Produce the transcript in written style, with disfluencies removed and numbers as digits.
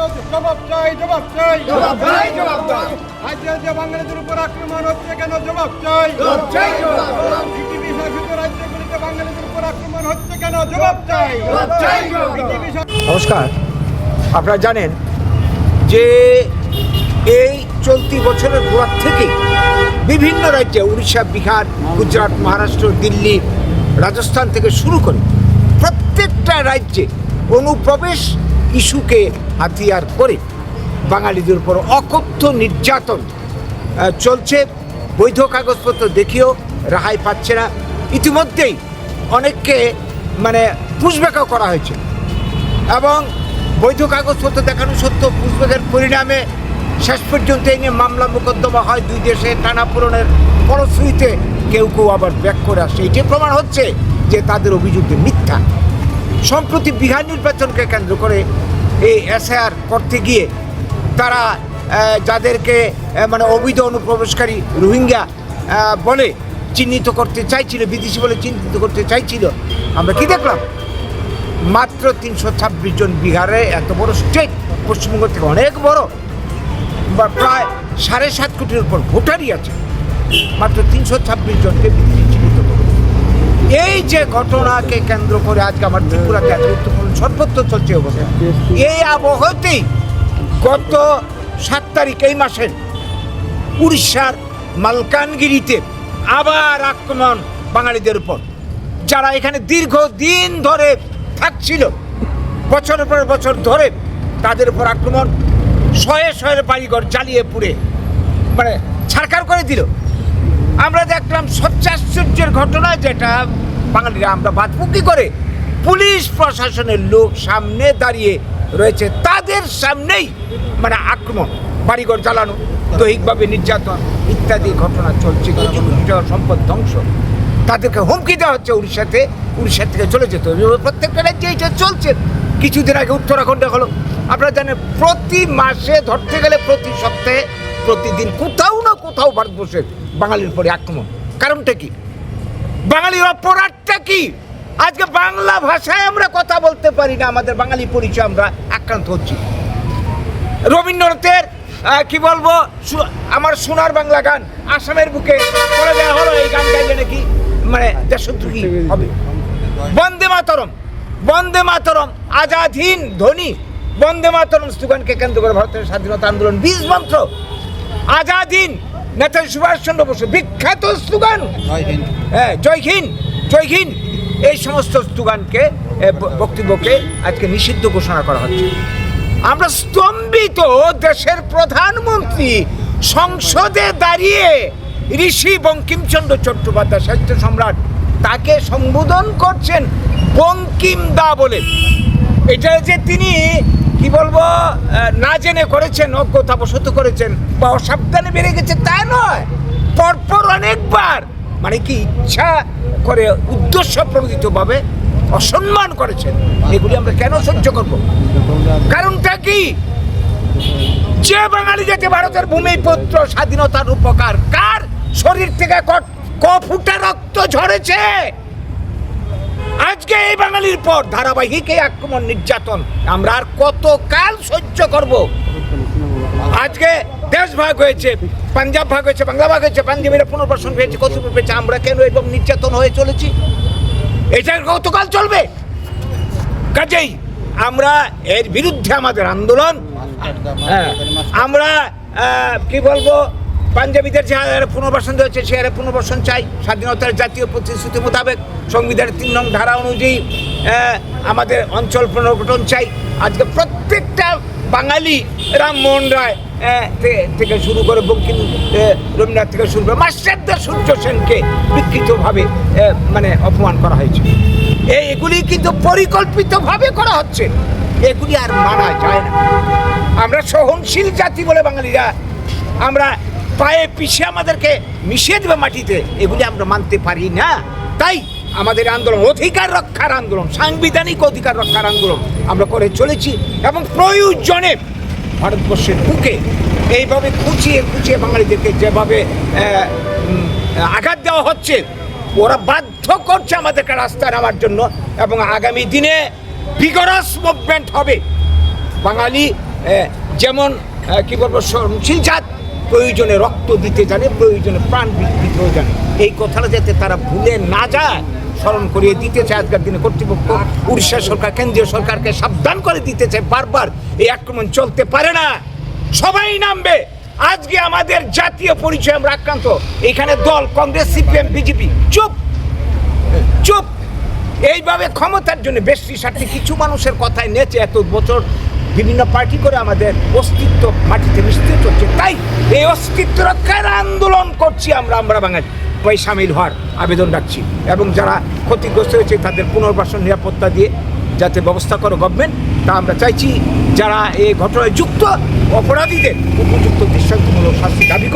জবাব চাই, জবাব চাই, জবাব চাই, জবাব চাই। আজকে যে বাঙালিদের উপর আক্রমণ হচ্ছে কেন, জবাব চাই, জবাব চাই, জবাব চাই। পৃথিবী শাসিত রাজ্যগুলিতে বাঙালিদের উপর আক্রমণ হচ্ছে কেন, জবাব চাই, জবাব চাই, জবাব চাই। পৃথিবী নমস্কার। আপনারা জানেন যে এই চলতি বছরের গোড়ার থেকে বিভিন্ন রাজ্যে উড়িষ্যা, বিহার, গুজরাট, মহারাষ্ট্র, দিল্লি, রাজস্থান থেকে শুরু করে প্রত্যেকটা রাজ্যে অনুপ্রবেশ ইস্যুকে হাতিয়ার করে বাঙালিদের উপর অকথ্য নির্যাতন চলছে। বৈধ কাগজপত্র দেখিয়েও রেহাই পাচ্ছে না। ইতিমধ্যেই অনেককে পুশব্যাকও করা হয়েছে এবং বৈধ কাগজপত্র দেখানো সত্ত্বেও পুশব্যাকের পরিণামে শেষ পর্যন্ত এই নিয়ে মামলা মোকদ্দমা হয়। দুই দেশে টানাপোড়েনের ফলশ্রুতিতে কেউ কেউ আবার ব্যাক করে আসছে। এটি প্রমাণ হচ্ছে যে তাদের অভিযোগ মিথ্যা। সম্প্রতি বিহার নির্বাচনকে কেন্দ্র করে এই এসআইআর করতে গিয়ে তারা যাদেরকে অবৈধ অনুপ্রবেশকারী রোহিঙ্গা বলে চিহ্নিত করতে চাইছিল, বিদেশি বলে চিহ্নিত করতে চাইছিল, আমরা কি দেখলাম? মাত্র 326 জন। বিহারে এত বড় স্টেট, পশ্চিমবঙ্গ থেকে অনেক বড়, প্রায় 7.5 কোটির উপর ভোটারই আছে, মাত্র 326 জনকে বিদেশি চিহ্নিত করে। এই যে ঘটনাকে কেন্দ্র করে আজকে আমার ত্রিপুরাতে এত গুরুত্বপূর্ণ সর্বত্র চলছে অবস্থা। এই আবহাওয়াতেই গত 7 তারিখ এই মাসের উড়িষ্যার মালকানগিরিতে আবার আক্রমণ বাঙালিদের উপর, যারা এখানে দীর্ঘদিন ধরে থাকছিল, বছরের পর বছর ধরে তাদের উপর আক্রমণ, শয়ে শয়ে বাড়িঘর জ্বালিয়ে পুড়ে ছারখার করে দিল। আমরা দেখলাম সবচেয়ে আশ্চর্যের ঘটনা, যেটা বাঙালিরা আমরা বাঁচব কি করে? পুলিশ প্রশাসনের লোক সামনে দাঁড়িয়ে রয়েছে, তাদের সামনেই আক্রমণ, বাড়িঘর জ্বালানো, দৈহিকভাবে নির্যাতন ইত্যাদি ঘটনা চলছে। কিছু সম্পদ ধ্বংস, তাদেরকে হুমকি দেওয়া হচ্ছে উড়িষ্যা থেকে চলে যেতে হবে। প্রত্যেকটা রাজ্যে এটা চলছে। কিছুদিন আগে উত্তরাখণ্ডে হলো। আপনারা জানেন প্রতি মাসে ধরতে গেলে প্রতি সপ্তাহে প্রতিদিন কোথাও না কোথাও ভারতবর্ষের বাঙালির উপরে আক্রমণ। কারণটা কি? বাঙালির অপরাধটা কি? আজকে বাংলা ভাষায় আমরা কথা বলতে পারি না, আমাদের বাঙালি পরিচয় আমরা আক্রান্ত হচ্ছি। রবীন্দ্রনাথের কি বলবো, আমার সোনার বাংলা গান আসামের বুকে করে দেওয়া হলো। এই গান গাইলে নাকি দেশদ্রোহী হবে। বন্দে মাতরম, বন্দে মাতরম, আজাদ হিন্দ ধ্বনি, বন্দে মাতরম স্লোগানকে কেন্দ্র করে ভারতের স্বাধীনতা আন্দোলন, বীজ মন্ত্র, আজাদ হিন্দ, নেতাজি সুভাষচন্দ্র বসু বিখ্যাত স্লোগান, হ্যাঁ, জয় হিন্দ, জয় হিন্দ, এই সমস্ত স্লোগানকে বক্তব্যকে আজকে নিষিদ্ধ ঘোষণা করা হচ্ছে। আমরা স্তম্ভিত। দেশের প্রধানমন্ত্রী সংসদে দাঁড়িয়ে ঋষি বঙ্কিমচন্দ্র চট্টোপাধ্যায়, সাহিত্য সম্রাট, তাকে সম্বোধন করছেন বঙ্কিম দা বলে। এটা যে তিনি কি বলবো না জেনে করেছেন, অজ্ঞতাবশত করেছেন বা অসাবধানে বেড়ে গেছে তা নয়, পরপর অনেকবার কি ইচ্ছা করে উদ্দেশ্য প্রণোদিতভাবে অসম্মান করেছেন। এগুলি আমরা কেন সহ্য করব? কারণটা কি? যে বাঙালি যাতে ভারতের ভূমিপুত্র, স্বাধীনতার উপকার, কার শরীর থেকে ক ফুটা রক্ত ঝরেছে? আজকে এই বাঙালির পর ধারাবাহিক এই আক্রমণ, নির্যাতন আমরা আর কত কাল সহ্য করব? আজকে দেশ ভাগ হয়েছে, পাঞ্জাব ভাগ হয়েছে, বাংলা ভাগ হয়েছে, পাঞ্জাবিরা পুনর্বাসন পেয়েছে, কত পেয়েছে, আমরা কেন এরকম নির্যাতন হয়ে চলেছি? এটা কতকাল চলবে? কাজেই আমরা এর বিরুদ্ধে আমাদের আন্দোলন। আমরা কি বলবো, পাঞ্জাবিদের যে হারে পুনর্বাসন হয়েছে সে হারে পুনর্বাসন চাই, স্বাধীনতার জাতীয় প্রতিশ্রুতি মোতাবেক সংবিধানের 3 নং ধারা অনুযায়ী আমাদের অঞ্চল পুনর্গঠন চাই। আজকে প্রত্যেকটা বাঙালি, রামমোহন রায় থেকে শুরু করে বঙ্কিম, রবীন্দ্রনাথ থেকে শুরু করে মাস্টারদা সূর্য সেনকে বিকৃতভাবে অপমান করা হয়েছে। এগুলি কিন্তু পরিকল্পিতভাবে করা হচ্ছে। এগুলি আর মানা যায় না। আমরা সহনশীল জাতি বলে বাঙালিরা আমরা পায়ে পিছিয়ে আমাদেরকে মিশিয়ে দেবে মাটিতে, এগুলি আমরা মানতে পারি না। তাই আমাদের আন্দোলন অধিকার রক্ষার আন্দোলন, সাংবিধানিক অধিকার রক্ষার আন্দোলন আমরা করে চলেছি এবং প্রয়োজনে ভারতবর্ষের বুকে এইভাবে খুঁচিয়ে খুঁচিয়ে বাঙালিদেরকে যেভাবে আঘাত দেওয়া হচ্ছে, ওরা বাধ্য করছে আমাদেরকে রাস্তায় নামার জন্য এবং আগামী দিনে ভিগরাস মুভমেন্ট হবে। বাঙালি যেমন কি বলবো সহনশীল জাত, প্রয়োজনে রক্ত দিতে জানে, প্রয়োজনে প্রাণ দিতেও জানে। এই কথাটা যাতে তারা ভুলে না যায় স্মরণ করিয়ে দিতে চায় আজকের দিনে কর্তৃপক্ষ। উড়িষ্যা সরকার কেন্দ্রীয় সরকারকে সাবধান করে দিতে চায় বারবার, এই আক্রমণ চলতে পারে না, সবাই নামবে। আজকে আমাদের জাতীয় পরিচয় আমরা আক্রান্ত। এখানে দল কংগ্রেস, সিপিএম, বিজেপি চুপ চুপ। এইভাবে ক্ষমতার জন্য বেশি স্বার্থে কিছু মানুষের কথায় নেচে এত বছর বিভিন্ন পার্টি করে আমাদের অস্তিত্ব মাটিতে মিশতে চলছে। তাই এই অস্তিত্ব রক্ষার আন্দোলন করছি আমরা বাঙালি। ওই সামিল হওয়ার আবেদন রাখছি এবং যারা ক্ষতিগ্রস্ত হয়েছে তাদের পুনর্বাসন নিরাপত্তা দিয়ে যাতে ব্যবস্থা করো গভর্নমেন্ট, তা আমরা চাইছি। যারা এই ঘটনায় যুক্ত অপরাধীদের উপযুক্ত দৃষ্টান্তমূলক শাস্তি দাবি করে